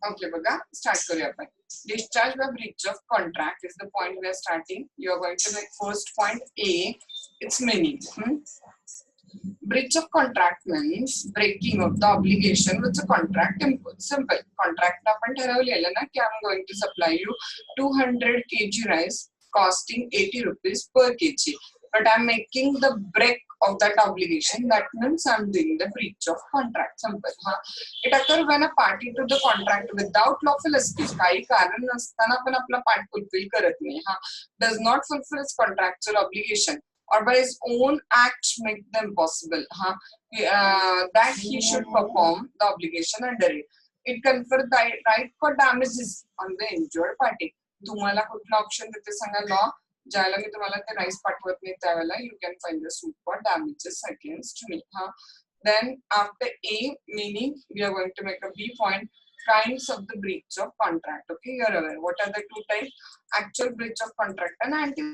Okay बघा start करूया आपण. Discharge by breach of contract is the point we are starting. You are going to make first point A, its meaning. Breach of contract means breaking of the obligation with the contract. Simple. Contract आपण ठरवलेलं ना की I'm going to supply you 200 kg rice costing 80 rupees per kg. But I'm making the break of that obligation. That means I'm doing the breach of contract. Simple. It occurs when a party to the contract without lawful excuse, काही कारण नसताना पण आपला part fulfil करत नाही, does not fulfill its contractual obligation or by his own acts make them possible, that he should perform the obligation under it. It confers the right for damages on the injured party. तुम्हाला कुठला option देते सांगा law, ज्याला मी तुम्हाला ते rice पाठवत नाही त्यावेळेला you can find the suit for damages against me. Then after A meaning we are going to make a B point, kinds of the breach of contract. Okay, you're aware what are the two types: actual breach of contract and anti.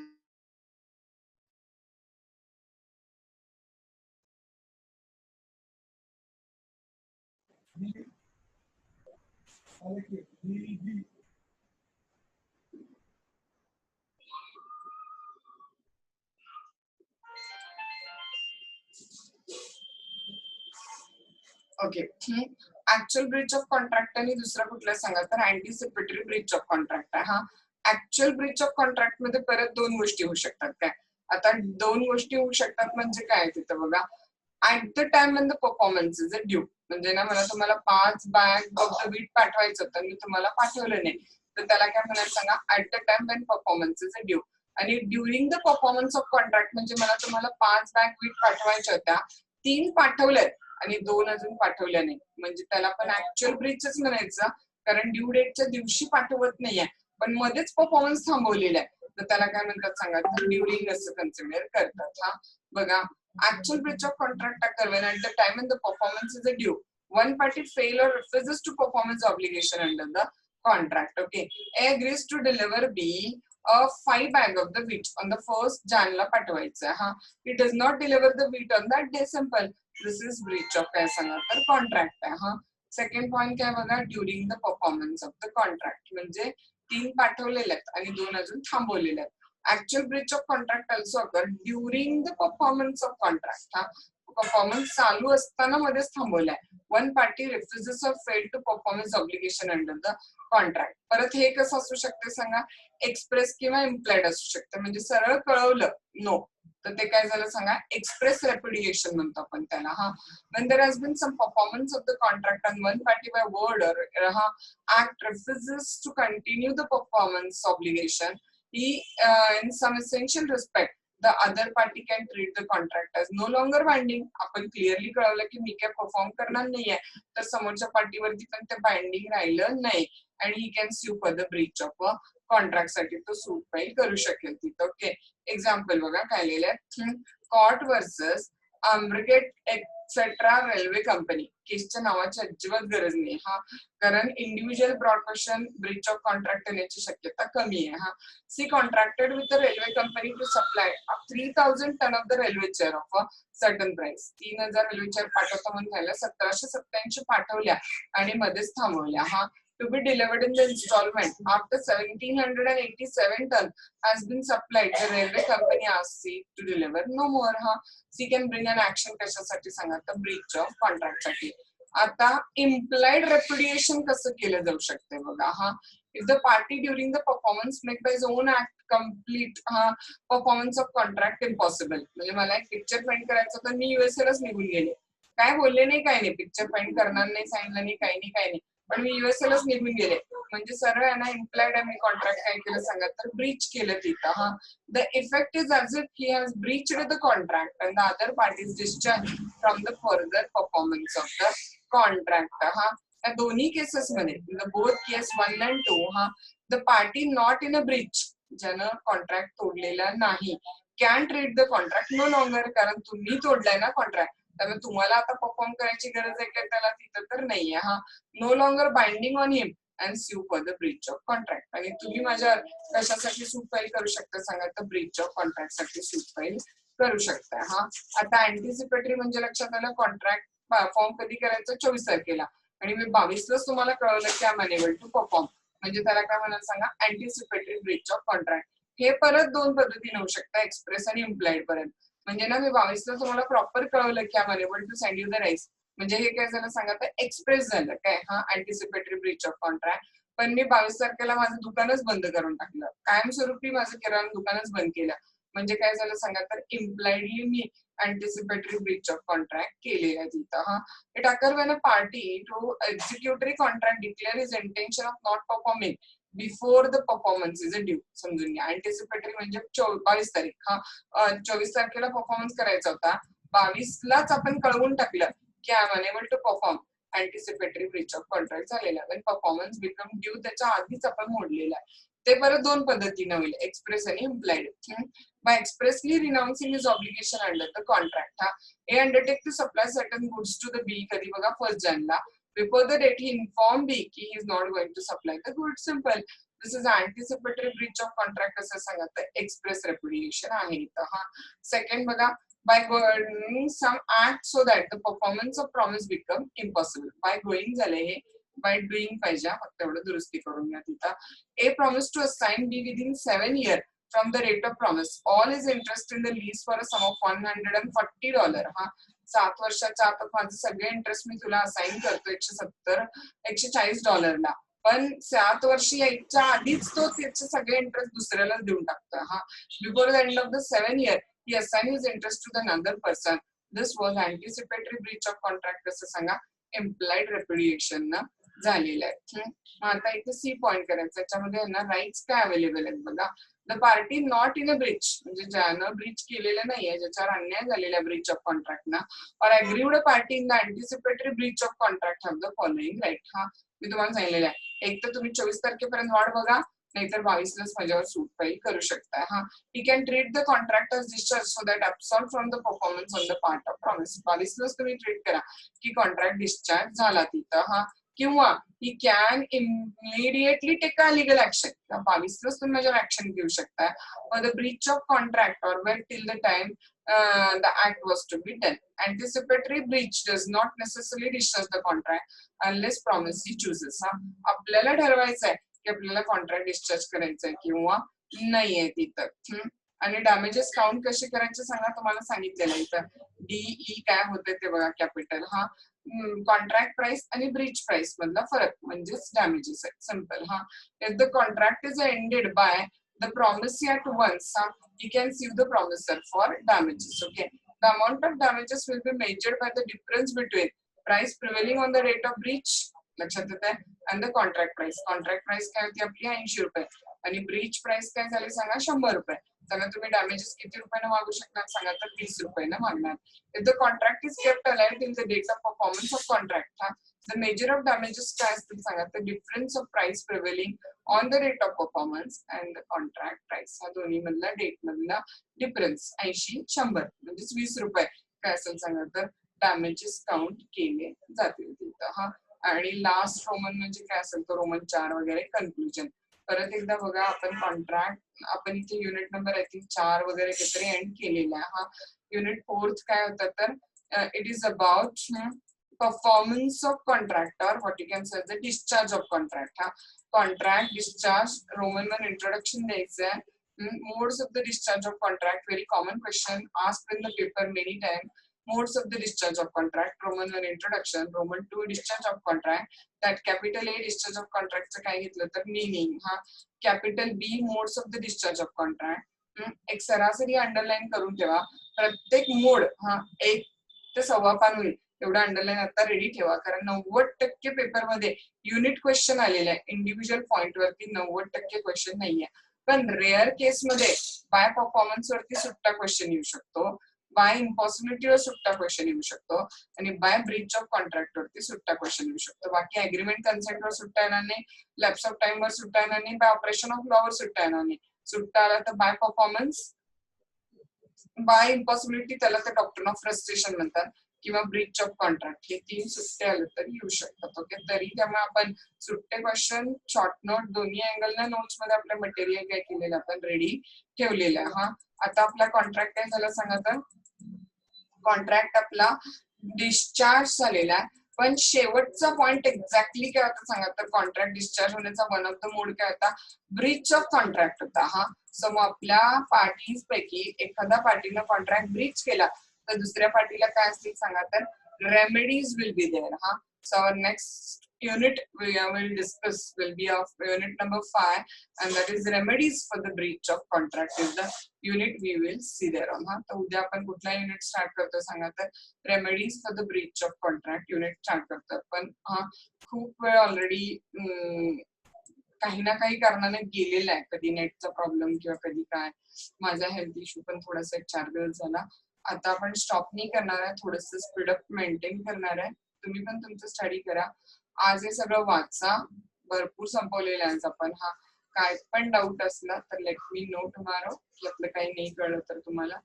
Okay, actual Breach of contract आणि दुसरा कुठला सांगा तर anticipatory breach of contract आहे. Actual Breach of contract मध्ये परत दोन गोष्टी होऊ शकतात. काय आता दोन गोष्टी होऊ शकतात म्हणजे काय तिथं बघा, at the time when the performance is due. म्हणजे ना मला तुम्हाला 5 बॅग ऑफ द वीट पाठवायचं होतं, मी तुम्हाला पाठवलं नाही, तर त्याला काय म्हणायचं सांगा, at the time when performance is due. आणि during the performance of contract म्हणजे मला तुम्हाला 5 बॅग वीट पाठवायच्या होत्या, 3 पाठवल्यात आणि 2 अजून पाठवल्या नाही, म्हणजे त्याला पण ऍक्च्युअल ब्रीचच म्हणायचं, कारण ड्यू डेटच्या दिवशी पाठवत नाहीये पण मध्येच परफॉर्मन्स थांबवलेला आहे, तर त्याला काय म्हणतात सांगा, तर ड्युरिंग असं कन्सिडर करतात. बघा, actual breach of contract occur when at the time when the performance is due, one party fail or refuses to perform its obligation under the contract. Okay, A agrees to deliver B a 5 bag of the wheat on the 1st Jan ला पाठवायचं. He does not deliver the wheat on that day. Simple. This is breach of काय सांगा तर contract आहे. Second point काय बघा, during the performance of the contract म्हणजे 3 पाठवलेले आहेत आणि 2 अजून थांबवलेले आहेत. Actual breach of contract also occur during the performance of contract. Performance चालू असताना मध्येच थांबवलाय. One party refuses or fail to perform its obligation under the contract. परत हे कसं असू शकते सांगा, एक्सप्रेस किंवा इम्प्लाइड असू शकते. म्हणजे सरळ कळवलं नो तर ते काय झालं सांगा, एक्सप्रेस रेप्युडिएशन म्हणतो आपण त्याला. when there has been some performance of the contract and one party by word or act refuses to continue the performance obligation, he in some essential respect the other party can treat the contract as no longer binding. आपण clearly कळवलं की मी काय perform करणार नाहीये, तर समोरच्या पार्टीवरती पण ते बाइंडिंग राहिलं नाही आणि he can sue for the breach of a contract साठी तो सूट फाईल करू शकेल तिथं. ओके, एक्झाम्पल बघा काय लिहिलंय, Cort versus Ambergate etcetera railway company. केसच्या नावाची अजिबात गरज नाही कारण individual broad question breach of contract येण्याची शक्यता कमी आहे. C contracted with the railway company to supply 3000 ton of the railway chair of a certain price. 3000 railway chair पाठवतो म्हणून राहिलं, 1787 पाठवल्या आणि मध्येच थांबवल्या. To be delivered in the installment after 1787 ton has been supplied, the railway company asks C to deliver no more. C can bring an action कशासाठी सांगा तर ब्रीच ऑफ कॉन्ट्रॅक्ट साठी. आता इम्प्लाइड रेप्युडिएशन कसं केलं जाऊ शकते बघा. if the party during the performance make by his own act complete performance of contract impossible. म्हणजे मला एक पिक्चर पेंट करायचं तर मी युएसएलाच निघून गेले, काय बोलले नाही काय नाही, पिक्चर पेंट करणार नाही सांगितलं नाही काही नाही, पण मी युएसएलाच निघून गेले, म्हणजे सरळ आहे ना इम्प्लाइड आहे मी कॉन्ट्रॅक्ट काय केलं सांगा तर ब्रीच केलं तिथं. The effect is as if he has breached the contract and the other parties discharge from the further performance of the contract. या दोन्ही केसेस मध्ये the both case 1 and 2 the party not in a breach, ज्यानं contract तोडलेला नाही, can treat the contract no longer, कारण तुम्ही तोडलाय ना contract, त्यामुळे तुम्हाला आता परफॉर्म करायची गरज आहे का त्याला तिथं तर नाहीये. No longer binding on him and sue for the breach of contract. आणि तुम्ही माझ्या कशासाठी सूट फाईल करू शकता सांगा तर ब्रीच ऑफ कॉन्ट्रॅक्ट साठी सूट फाईल करू शकता. आता अँटिसिपेटरी म्हणजे लक्षात आलं, कॉन्ट्रॅक्ट फॉर्म कधी करायचं 24 तारखेला, आणि मी 22लाच तुम्हाला कळवलं की I am enable to perform, म्हणजे त्याला काय म्हणाल सांगा, अँटिसिपेटरी ब्रीच ऑफ कॉन्ट्रॅक्ट. हे परत दोन पद्धतीने होऊ शकतं, एक्सप्रेस आणि इम्प्लाइड पर्यंत. म्हणजे ना मी 22ला तुम्हाला प्रॉपर कळवलं की I am enable to send you the rice, म्हणजे हे काय झालं सांगा, तर एक्सप्रेस झालं काय, हा अँटिसिपेटरी ब्रीच ऑफ कॉन्ट्रॅक्ट. पण मी 22 तारखेला माझं दुकानच बंद करून टाकलं, कायमस्वरूपी माझं किराणा दुकानच बंद केलं, म्हणजे काय झालं सांगा, तर इम्प्लाइडली मी अँटिसिपेटरी ब्रीच ऑफ कॉन्ट्रॅक्ट केलेलं आहे तिथं. हा, it occur when a party to executory contract declare his intention of not performing before the performance is a due. समजून घ्या, अँटिसिपेटरी म्हणजे 22 तारीख, हा 24 तारखेला परफॉर्मन्स करायचा होता, 22लाच आपण कळवून टाकलं की I am enable to perform, anticipatory breach of contract झालेला आहे. परफॉर्मन्स बिकम ड्यू त्याच्या आधीच आपण मोडलेला आहे. ते परत दोन पद्धतीने होईल, एक्सप्रेस आणि implied. By expressly renouncing his obligation under the contract, हा A undertake to supply certain goods to the B, कधी बघा 1 जनला, before the date he inform B की he is not going to supply the goods. Simple, this is anticipatory breach of contract असं सांगा, तर express रेप्युडिएशन आहे इथं. हा, सेकंड बघा, by going some act so that the performance of promise become impossible. by going झाले हे, by doing पाहिजे, फक्त एवढं दुरुस्ती करून घ्या तिथं. A promise to assign B within 7 years from the date of promise all his interest in the lease for a sum of $140. हा, 7 वर्षाच्या आत माझे सगळे इंटरेस्ट मी तुला असाइन करतो $140ला, पण 7 वर्षी यायच्या आधीच तो त्याचे सगळे इंटरेस्ट दुसऱ्याला देऊन टाकतो. हा, before the end of the 7 years he assigned his interest to the another person. This was anticipatory breach of contract कसं सांगा, implied repudiation ना झालेलं आहे. मग आता इथे सी पॉइंट करायचं, याच्यामध्ये ना राईट्स काय अवेलेबल आहेत बघा. The party not in a Breach, म्हणजे ज्यानं ब्रीच केलेलं नाहीये, ज्याच्यावर अन्याय झालेला ब्रीच ऑफ कॉन्ट्रॅक्ट ना, और aggrieved party in the anticipatory breach of contract have the following right. हा, मी तुम्हाला सांगितलेलं आहे, एक तर तुम्ही 24 तारखेपर्यंत वाट बघा, नाहीतर 22लाच माझ्यावर सूट फाईल करू शकता. हा, he can treat the contract as discharge so that absolved from the performance on the part of promise. 22लाच तुम्ही ट्रीट करा की कॉन्ट्रॅक्ट डिस्चार्ज झाला तिथं. हा, किंवा he can immediately take a legal action. 22लाच तुम्ही माझ्यावर ऍक्शन घेऊ शकता for the breach of contract or wait till the time the act was to be done. Anticipatory breach does not necessarily discharge the contract unless promisee chooses. हा, आपल्याला ठरवायचं आहे की आपल्याला कॉन्ट्रॅक्ट डिस्चार्ज करायचंय किंवा नाहीये तिथं. आणि डॅमेजेस काउंट कसे करायचे सांगा, तुम्हाला सांगितलेलं इथं डीई काय होतं ते बघा, कॅपिटल. हा, कॉन्ट्रॅक्ट प्राइस आणि ब्रीच प्राइस मधला फरक म्हणजेच डॅमेजेस आहे. सिंपल. हा, if the contract is ended by the promisee at once, you can sue the promisor for damages. Okay, the amount of damages will be measured by the difference between price prevailing on the rate of breach, लक्षात येत आहे, आणि the contract price. Contract price काय होती आपली ₹80 आणि Breach price काय झाली सांगा, ₹100. त्याला तुम्ही डॅमेजेस किती रुपयाने मागू शकणार सांगा, तर ₹20 मागणार. If the contract is kept alive till the date of performance of contract, हा, द मेजर ऑफ डॅमेजेस काय असतील सांगा, तर difference of price prevailing on the rate of performance and the contract price, हा दोन्ही मधला डेट मधला difference 80-100 म्हणजेच ₹20 काय असेल सांगा, तर डॅमेजेस काउंट केले जातील तिथं. हा, आणि लास्ट रोमन म्हणजे काय असेल, तर रोमन 4 वगैरे कन्क्लुजन. परत एकदा बघा, आपण कॉन्ट्रॅक्ट, आपण इथे युनिट नंबर आय थिंक 4 वगैरे काहीतरी एंड केलेला आहे. हा, युनिट 4 काय होतं, तर it is about performance of contract or what you can say the discharge of contract. हा, कॉन्ट्रॅक्ट डिस्चार्ज रोमन 1 इंट्रोडक्शन द्यायचं आहे. Modes of the discharge of contract, very common question asked in the paper many time. Modes of the discharge of contract, Roman 1 introduction, Roman 2 discharge of contract. That capital A discharge of contract चं काय घेतलं तर meaning. हा, capital B modes of the discharge of contract. एक सरासरी underline करून ठेवा, प्रत्येक मोड हा 1 ते 1.25 पान होईल एवढा अंडरलाईन आता रेडी ठेवा, कारण 90% पेपर मध्ये युनिट क्वेश्चन आलेले आहे, इंडिव्हिज्युअल पॉइंट वरती 90% क्वेश्चन नाहीये. पण रेअर केस मध्ये बाय परफॉर्मन्स वरती सुट्टा क्वेश्चन येऊ शकतो, बाय इम्पॉसिबिलिटीवर सुट्टा क्वेश्चन येऊ शकतो, आणि बाय ब्रीच ऑफ कॉन्ट्रॅक्ट वरती सुट्टा क्वेश्चन येऊ शकतो. बाकी अग्रीमेंट कन्सेंटवर सुट्टा येणार नाही, लॅप्स ऑफ टाइम वर सुट्टा येणार नाही, बाय ऑपरेशन ऑफ लॉ वर सुट्टा येणार नाही. सुट्टा आला तर बाय परफॉर्मन्स, बाय इम्पॉसिबिलिटी त्याला तर डॉक्ट्रिन ऑफ फ्रस्ट्रेशन म्हणतात, किंवा ब्रीच ऑफ कॉन्ट्रॅक्ट, हे 3 सुट्टे आले तरी येऊ शकतात. ओके, तरी त्यामुळे आपण सुट्टे क्वेश्चन, शॉर्ट नोट दोन्ही अँगलला नोट्स मध्ये आपलं मटेरियल काय केलेलं आपण रेडी ठेवलेलं आहे. हा, आता आपला कॉन्ट्रॅक्ट काय झाला सांगा, तर कॉन्ट्रॅक्ट आपला डिस्चार्ज झालेला आहे, पण शेवटचा पॉइंट एक्झॅक्टली काय होता सांगा, तर कॉन्ट्रॅक्ट डिस्चार्ज होण्याचा वन ऑफ द मोड काय होता, ब्रीच ऑफ कॉन्ट्रॅक्ट होता. हा सो मग आपल्या पार्टीज पैकी एखाद्या पार्टीनं कॉन्ट्रॅक्ट ब्रीच केला तर दुसऱ्या पार्टीला काय असतील सांगा, तर रेमेडीज विल बी देअर. हा so next unit we will discuss will be of unit number 5, and that is remedies for the breach of contract is the unit we will see there on. तर उद्या आपण कुठला unit start करतो सांगा, तर remedies for the breach of contract unit start करतो. पण हा खूप वेळ ऑलरेडी काही ना काही कारणाने गेलेला आहे, कधी नेटचा प्रॉब्लेम किंवा कधी काय, माझा हेल्थ इश्यू पण थोडासा 1-4 दिवस झाला. आता आपण स्टॉप नाही करणार आहे, थोडस स्पीडअप मेंटेन करणार आहे. तुम्ही पण तुमचं स्टडी करा. आज हे सगळं वाचा, भरपूर संपवलेलं आहे आपण. हा काय पण डाऊट असला तर लेट मी नो टुमारो, की आपलं काही नाही कळलं तर तुम्हाला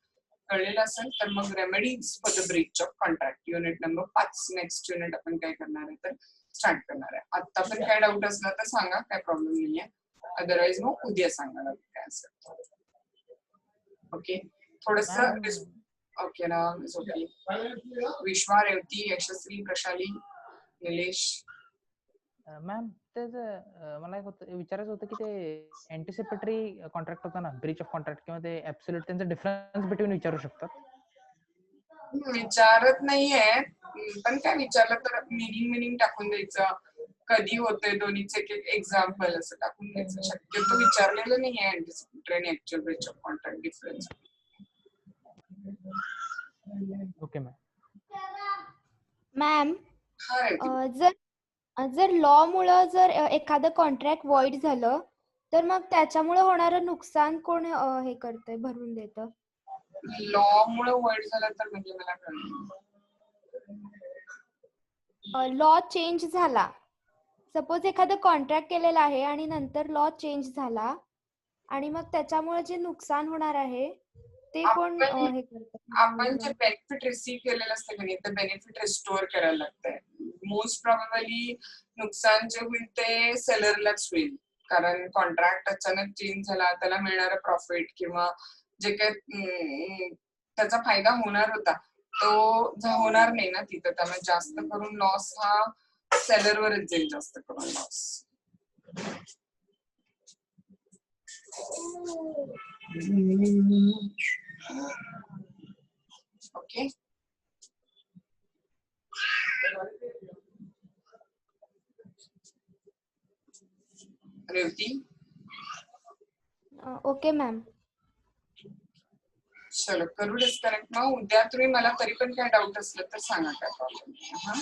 कळलेलं असेल तर मग remedies for the breach of contract unit number 5 next unit आपण काय करणार आहे तर स्टार्ट करणार आहे. आता पण काय डाऊट असला तर सांगा, काय प्रॉब्लेम नाहीये. अदरवाईज मग उद्या सांगा काय असेल. ओके, थोडस ओके ना, ओके. विश्वा, रेवती, यशस्वी, प्रशाली, निलेश. मॅम त्याचं मला एक विचारायचं होतं की ते अँटिसिपेटरी कॉन्ट्रॅक्ट होता ना, ब्रीच ऑफ कॉन्ट्रॅक्ट किंवा ते ऍब्सोल्यूट, त्यांचं डिफरन्स बिटवीन विचारू शकतात? विचारत नाहीये, पण काय विचारलं तर मिनिंग टाकून द्यायचं, कधी होतंय दोन्हीचे एक एक्झाम्पल असं टाकून द्यायचं. शक्यतो विचारलेलं नाहीये अँटिसिपेटरी आणि actual Breach of contract difference. Okay ma'am, हा जर लॉ मुळे जर एखादं कॉन्ट्रॅक्ट वॉइड झालं तर मग त्याच्यामुळे होणारं नुकसान कोण हे करतंय, भरून देतं? लॉ मुळे वाईट झालं तर म्हणजे मला कळलं. लॉ चेंज झाला, सपोज एखादं कॉन्ट्रॅक्ट केलेलं आहे आणि नंतर लॉ चेंज झाला आणि मग त्याच्यामुळे जे नुकसान होणार आहे ते कोण हे करतं? आपण जे बेनिफिट रिसीव्ह केलेलं असतं की नाही, ते बेनिफिट रिस्टोअर करायला लागतंय. मोस्ट प्रॉबेबली नुकसान जे होईल ते सेलरलाच होईल, कारण कॉन्ट्रॅक्ट अचानक चेंज झाला, त्याला मिळणारं प्रॉफिट किंवा जे काही त्याचा फायदा होणार होता तो होणार नाही ना तिथं. त्यामुळे जास्त करून लॉस हा सेलरवरच जाईल, जास्त करून loss. Okay, Revathi. Okay ma'am, चलो करू डिस्कनेक्ट. मग उद्या तुम्ही मला तरी पण काय डाऊट असलं तर सांगा, काय प्रॉब्लेम. हा